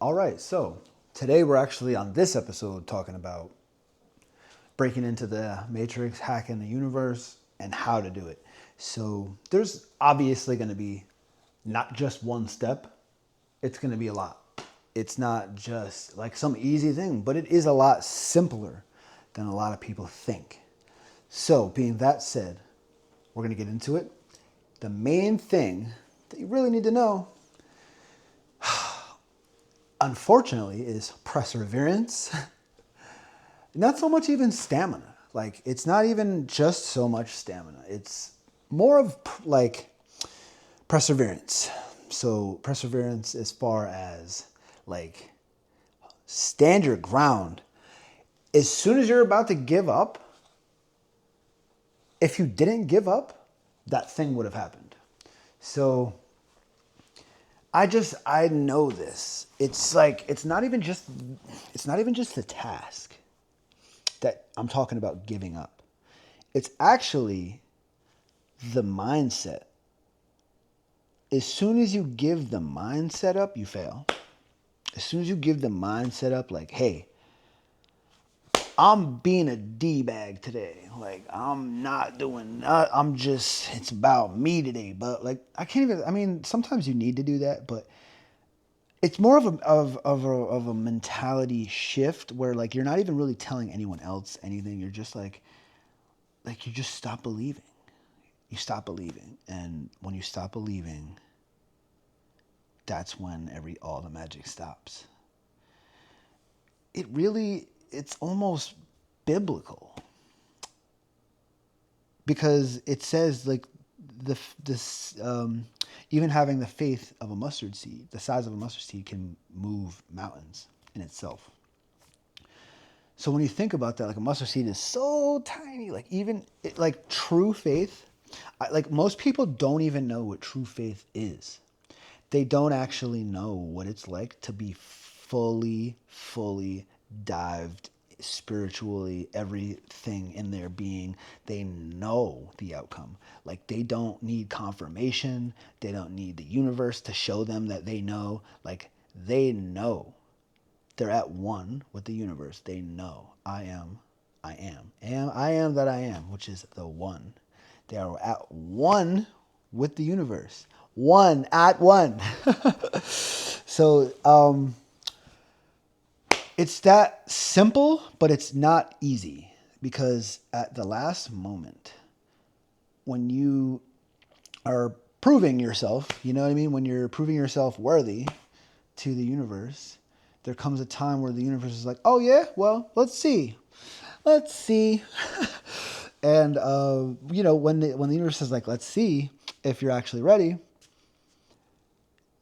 All right, so today we're actually on this episode talking about breaking into the matrix, hacking the universe, and how to do it. So there's obviously going to be not just one step, it's going to be a lot. It's not just like some easy thing, but it is a lot simpler than a lot of people think. So, being that said, we're going to get into it. The main thing that you really need to know, unfortunately, is perseverance. Not so much even stamina. Like, it's not even just so much stamina. It's more of like perseverance. So, perseverance as far as like stand your ground. As soon as you're about to give up, if you didn't give up, that thing would have happened. So, I know this. It's like it's not even just the task that I'm talking about giving up. It's actually the mindset. As soon as you give the mindset up, you fail. As soon as you give the mindset up, like, hey, I'm being a D-bag today. Like, I'm not doing, I'm just, it's about me today. But, like, I can't even, I mean, sometimes you need to do that, but it's more of a mentality shift where, like, you're not even really telling anyone else anything. You're just like, you just stop believing. You stop believing. And when you stop believing, that's when all the magic stops. It's almost biblical because it says like this even having the faith of a mustard seed, the size of a mustard seed, can move mountains in itself. So when you think about that, like a mustard seed is so tiny, like even like true faith, like most people don't even know what true faith is. They don't actually know what it's like to be fully dived spiritually, everything in their being. They know the outcome. Like they don't need confirmation. They don't need the universe to show them that they know. Like they know. They're at one with the universe. They know I am that I am, which is the one. They are at one with the universe. One at one. So it's that simple, but it's not easy because at the last moment, when you are proving yourself, you know what I mean? When you're proving yourself worthy to the universe, there comes a time where the universe is like, oh yeah, well, let's see. Let's see. And, when the universe is like, let's see if you're actually ready,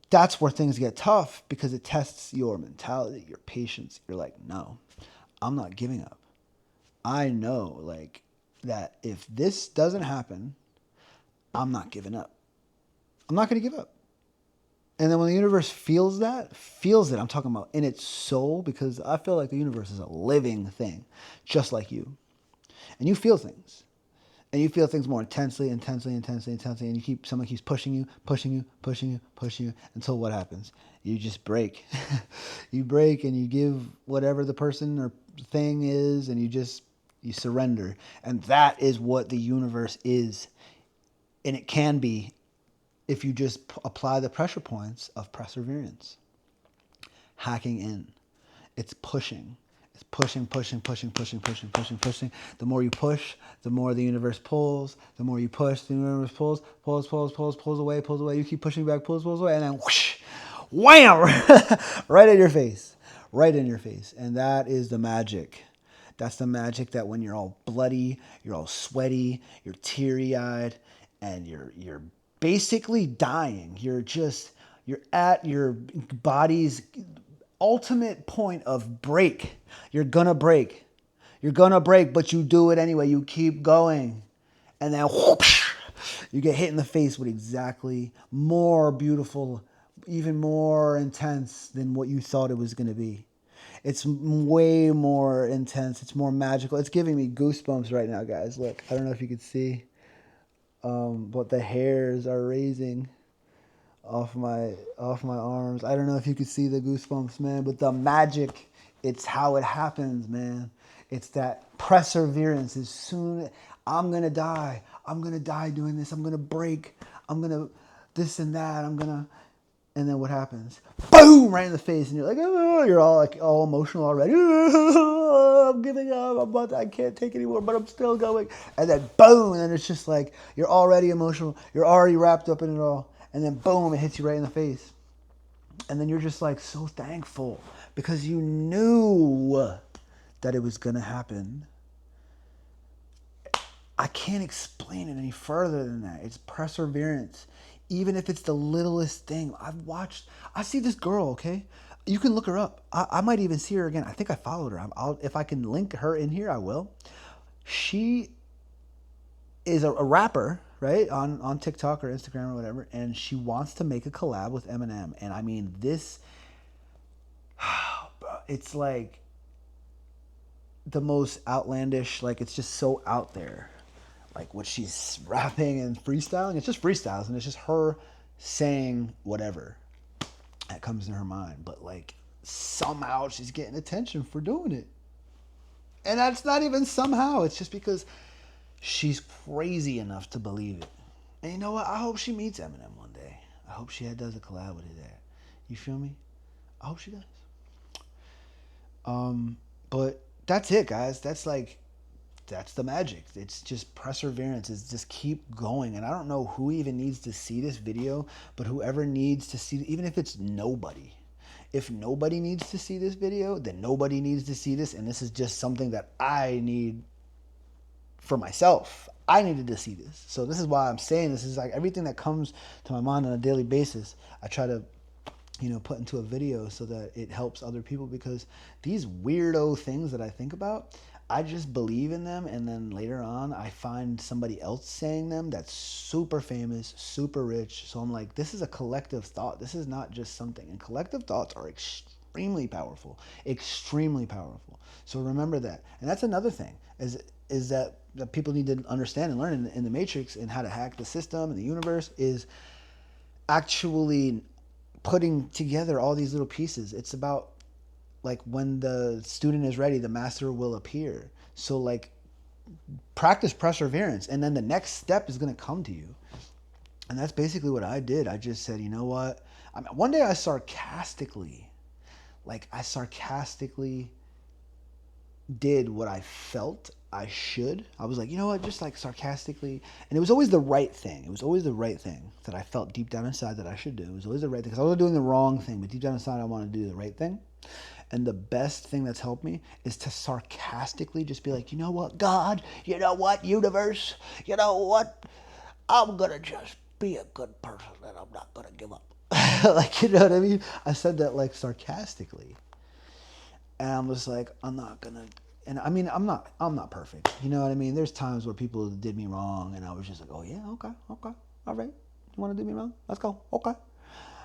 that's where things get tough because it tests your mentality, your patience. You're like, no, I'm not giving up. I know, like, that if this doesn't happen, I'm not giving up. I'm not going to give up. And then when the universe feels it, I'm talking about in its soul, because I feel like the universe is a living thing, just like you. And you feel things. And you feel things more intensely, and someone keeps pushing you until what happens? You just break. You break and you give whatever the person or thing is, and you surrender. And that is what the universe is. And it can be if you just apply the pressure points of perseverance. Hacking in. It's pushing. It's pushing. The more you push, the more the universe pulls. The more you push, the universe pulls away. You keep pushing back, pulls away, and then whoosh, wham, right in your face. Right in your face. And that is the magic. That's the magic that when you're all bloody, you're all sweaty, you're teary-eyed, and you're basically dying. You're at your body's ultimate point of break. You're gonna break. You're gonna break, but you do it anyway. You keep going. And then whoosh, you get hit in the face with exactly more beautiful, even more intense than what you thought it was gonna be. It's way more intense. It's more magical. It's giving me goosebumps right now, guys. Look, I don't know if you can see, but the hairs are raising. off my arms. I don't know if you could see the goosebumps, man, but the magic, it's how it happens, man. It's that perseverance. As soon I'm gonna die. I'm gonna die doing this. I'm gonna break. I'm gonna this and that. I'm gonna and then what happens? Boom! Right in the face, and you're like, oh, you're all like all emotional already. Oh, I'm giving up. I can't take anymore, but I'm still going. And then boom! And then it's just like you're already emotional. You're already wrapped up in it all. And then boom! It hits you right in the face. And then you're just like so thankful because you knew that it was gonna happen. I can't explain it any further than that. It's perseverance. Even if it's the littlest thing. I see this girl, okay? You can look her up. I might even see her again. I think I followed her. If I can link her in here, I will. She is a rapper, right? On TikTok or Instagram or whatever. And she wants to make a collab with Eminem. And I mean, it's like the most outlandish, like it's just so out there. Like what she's rapping and freestyling. It's just freestyles and it's just her saying whatever that comes in her mind. But like somehow she's getting attention for doing it. And that's not even somehow. It's just because she's crazy enough to believe it. And you know what? I hope she meets Eminem one day. I hope she does a collab with his dad. You feel me? I hope she does. But that's it, guys. That's the magic. It's just perseverance. It's just keep going. And I don't know who even needs to see this video, but whoever needs to see, even if it's nobody, if nobody needs to see this video, then nobody needs to see this. And this is just something that I need for myself. I needed to see this. So this is why I'm saying this is like everything that comes to my mind on a daily basis. I try to put into a video so that it helps other people because these weirdo things that I think about, I just believe in them, and then later on I find somebody else saying them that's super famous, super rich. So I'm like, this is a collective thought. This is not just something. And collective thoughts are extremely powerful, extremely powerful. So remember that. And that's another thing is that people need to understand and learn in the Matrix and how to hack the system and the universe is actually putting together all these little pieces. It's about like when the student is ready, the master will appear. So like practice perseverance and then the next step is going to come to you. And that's basically what I did. I just said, you know what? One day I sarcastically did what I felt I should. I was like, you know what? Just like sarcastically. And it was always the right thing. It was always the right thing that I felt deep down inside that I should do. It was always the right thing because I was doing the wrong thing. But deep down inside, I want to do the right thing. And the best thing that's helped me is to sarcastically just be like, you know what, God? You know what, universe? You know what? I'm going to just be a good person and I'm not going to give up. Like, you know what I mean? I said that like sarcastically. And I was like, I'm not gonna. And I mean, I'm not perfect. You know what I mean? There's times where people did me wrong, and I was just like, oh yeah, okay, all right. You want to do me wrong? Let's go. Okay.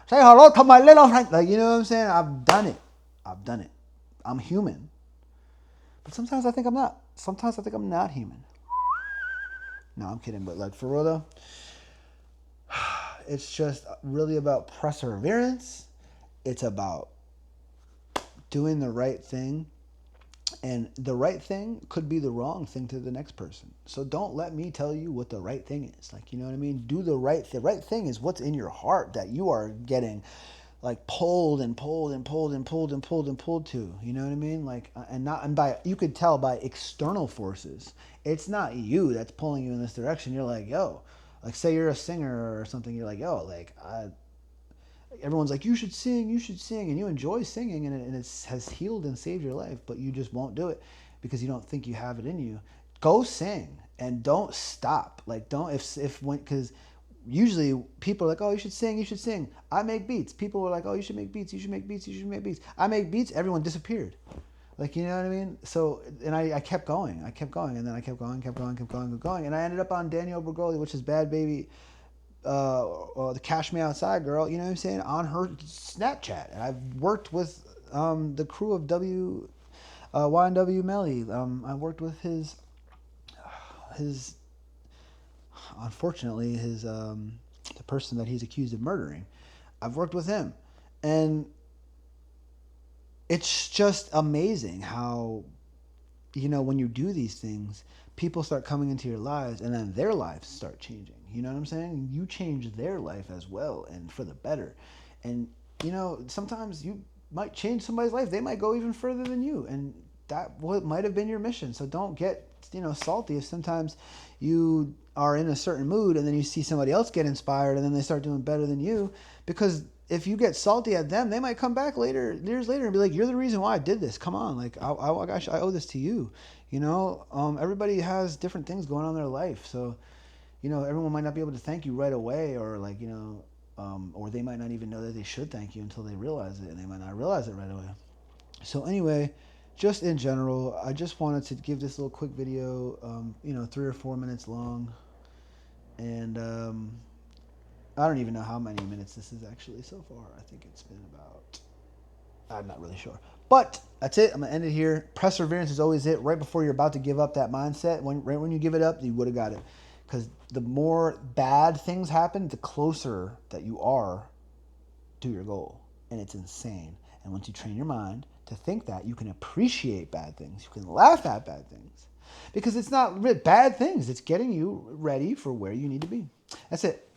Say hello to my little friend. Like, you know what I'm saying? I've done it. I'm human. But sometimes I think I'm not. Sometimes I think I'm not human. No, I'm kidding. But like for real though, it's just really about perseverance. It's about doing the right thing, and the right thing could be the wrong thing to the next person. So don't let me tell you what the right thing is. Like, you know what I mean? Do the right thing. The right thing is what's in your heart that you are getting like pulled and pulled and pulled and pulled and pulled and pulled to. You know what I mean? Like, and by, you could tell by external forces. It's not you that's pulling you in this direction. You're like, yo, like say you're a singer or something. You're like, yo, like everyone's like, you should sing, and you enjoy singing, and it has healed and saved your life, but you just won't do it because you don't think you have it in you. Go sing and don't stop. Like, don't, if when, because usually people are like, oh, you should sing. I make beats. People were like, oh, you should make beats. I make beats. Everyone disappeared. Like, you know what I mean? So, and I kept going, and then I kept going, and I ended up on Danielle Bergoli, which is Bad Baby, the Cash Me Outside girl, you know what I'm saying, on her Snapchat. And I've worked with the crew of YNW Melly. I worked with his unfortunately, his the person that he's accused of murdering. I've worked with him. And it's just amazing how, when you do these things, people start coming into your lives and then their lives start changing. You know what I'm saying? You change their life as well and for the better. And, sometimes you might change somebody's life. They might go even further than you. And that might have been your mission. So don't get, salty if sometimes you are in a certain mood and then you see somebody else get inspired and then they start doing better than you. Because if you get salty at them, they might come back later, years later, and be like, "You're the reason why I did this. Come on, like, gosh, I owe this to you." Everybody has different things going on in their life, so everyone might not be able to thank you right away, or like, or they might not even know that they should thank you until they realize it, and they might not realize it right away. So anyway, just in general, I just wanted to give this little quick video, 3 or 4 minutes long, and I don't even know how many minutes this is actually so far. I think it's been about, I'm not really sure. But that's it. I'm going to end it here. Perseverance is always it. Right before you're about to give up that mindset, right when you give it up, you would have got it. Because the more bad things happen, the closer that you are to your goal. And it's insane. And once you train your mind to think that, you can appreciate bad things. You can laugh at bad things. Because it's not bad things. It's getting you ready for where you need to be. That's it.